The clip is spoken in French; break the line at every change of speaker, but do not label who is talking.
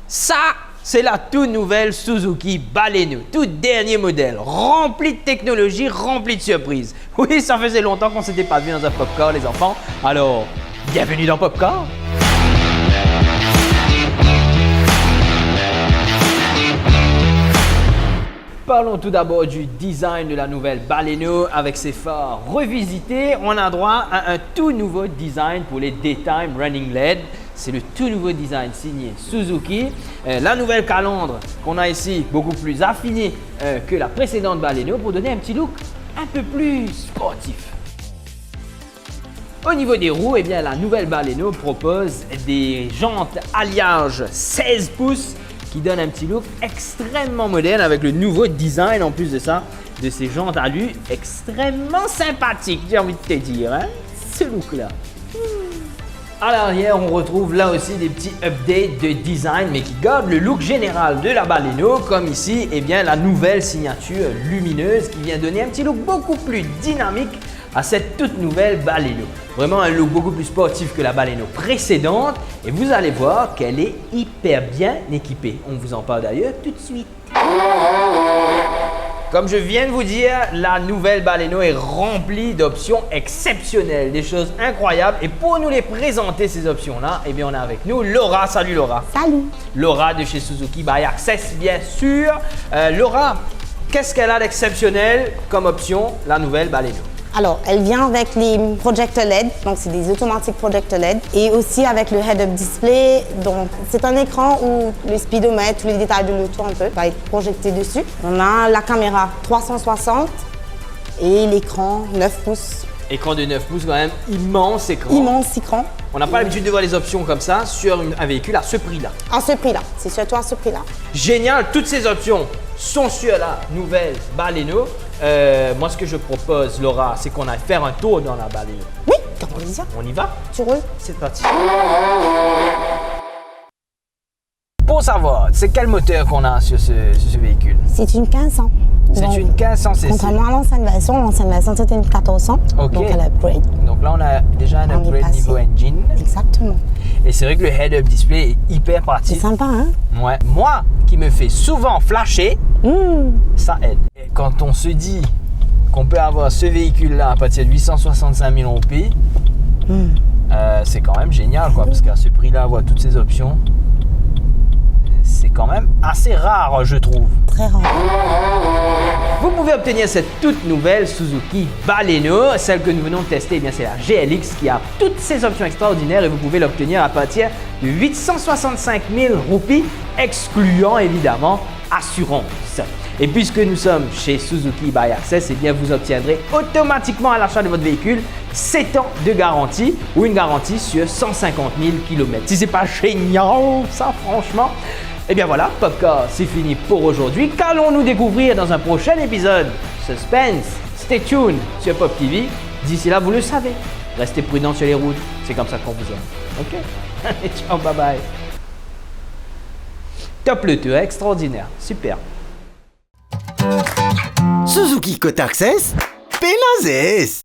Ça, c'est la toute nouvelle Suzuki Baleno, tout dernier modèle, rempli de technologie, rempli de surprises. Oui, ça faisait longtemps qu'on s'était pas vu dans un Popcar, les enfants. Alors, bienvenue dans Popcar. Parlons tout d'abord du design de la nouvelle Baleno. Avec ses phares revisités, on a droit à un tout nouveau design pour les Daytime Running LED. C'est le tout nouveau design signé Suzuki. La nouvelle calandre qu'on a ici, beaucoup plus affinée que la précédente Baleno pour donner un petit look un peu plus sportif. Au niveau des roues, eh bien, la nouvelle Baleno propose des jantes alliage 16 pouces qui donne un petit look extrêmement moderne avec le nouveau design en plus de ça, de ces jantes alu extrêmement sympathiques, j'ai envie de te dire, hein? Ce look-là. À l'arrière, on retrouve là aussi des petits updates de design, mais qui gardent le look général de la Baleno, comme ici, eh bien, la nouvelle signature lumineuse qui vient donner un petit look beaucoup plus dynamique à cette toute nouvelle Baleno. Vraiment un look beaucoup plus sportif que la Baleno précédente et vous allez voir qu'elle est hyper bien équipée. On vous en parle d'ailleurs tout de suite. Comme je viens de vous dire, la nouvelle Baleno est remplie d'options exceptionnelles, des choses incroyables. Et pour nous les présenter, ces options-là, eh bien, on a avec nous Laura. Salut Laura.
Salut.
Laura de chez Suzuki by Access, bien sûr. Laura, qu'est-ce qu'elle a d'exceptionnel comme option, la nouvelle Baleno?
Alors, elle vient avec les projecteurs LED, donc c'est des automatiques projecteurs LED, et aussi avec le head-up display. Donc, c'est un écran où le speedomètre, tous les détails de l'auto un peu, va être projeté dessus. On a la caméra 360 et l'écran 9 pouces.
Écran de 9 pouces quand même, immense écran.
Immense écran.
On n'a pas l'habitude de voir les options comme ça sur un véhicule à ce prix-là.
À ce prix-là, c'est surtout à ce prix-là.
Génial, toutes ces options sont sur la nouvelle Baleno. Moi, ce que je propose, Laura, c'est qu'on aille faire un tour dans la Baleno.
Oui, quand on dit ça.
On y va?
Tu roules?
C'est parti. Pour savoir, c'est quel moteur qu'on a sur ce véhicule?
C'est une 1500.
C'est
Donc,
une 1500 cc.
Contrairement à l'ancienne version c'était une 1400.
Ok.
Donc, elle upgrade.
Donc là, on a déjà un
On est
upgrade
passé.
niveau engine.
Exactement.
Et c'est vrai que le head-up display est hyper
C'est
pratique.
sympa, hein?
Ouais. Moi, qui me fais souvent flasher, ça aide. Et quand on se dit qu'on peut avoir ce véhicule-là à partir de 865 000 roupies, c'est quand même génial, quoi, parce qu'à ce prix-là, avoir toutes ces options, c'est quand même assez rare, je trouve.
Très rare.
Vous pouvez obtenir cette toute nouvelle Suzuki Baleno. Celle que nous venons de tester, eh bien, c'est la GLX qui a toutes ces options extraordinaires et vous pouvez l'obtenir à partir de 865 000 roupies, excluant évidemment assurance. Et puisque nous sommes chez Suzuki by Access, eh bien, vous obtiendrez automatiquement à l'achat de votre véhicule 7 ans de garantie ou une garantie sur 150 000 km. Si c'est pas génial, ça, franchement. Et bien voilà, Popcar, c'est fini pour aujourd'hui. Qu'allons-nous découvrir dans un prochain épisode? Suspense, stay tuned sur Pop TV. D'ici là, vous le savez, restez prudents sur les routes. C'est comme ça qu'on vous aime. Ok? Allez, ciao, bye bye. Top le tour, extraordinaire, super.
Suzuki Côte Access, Penazes.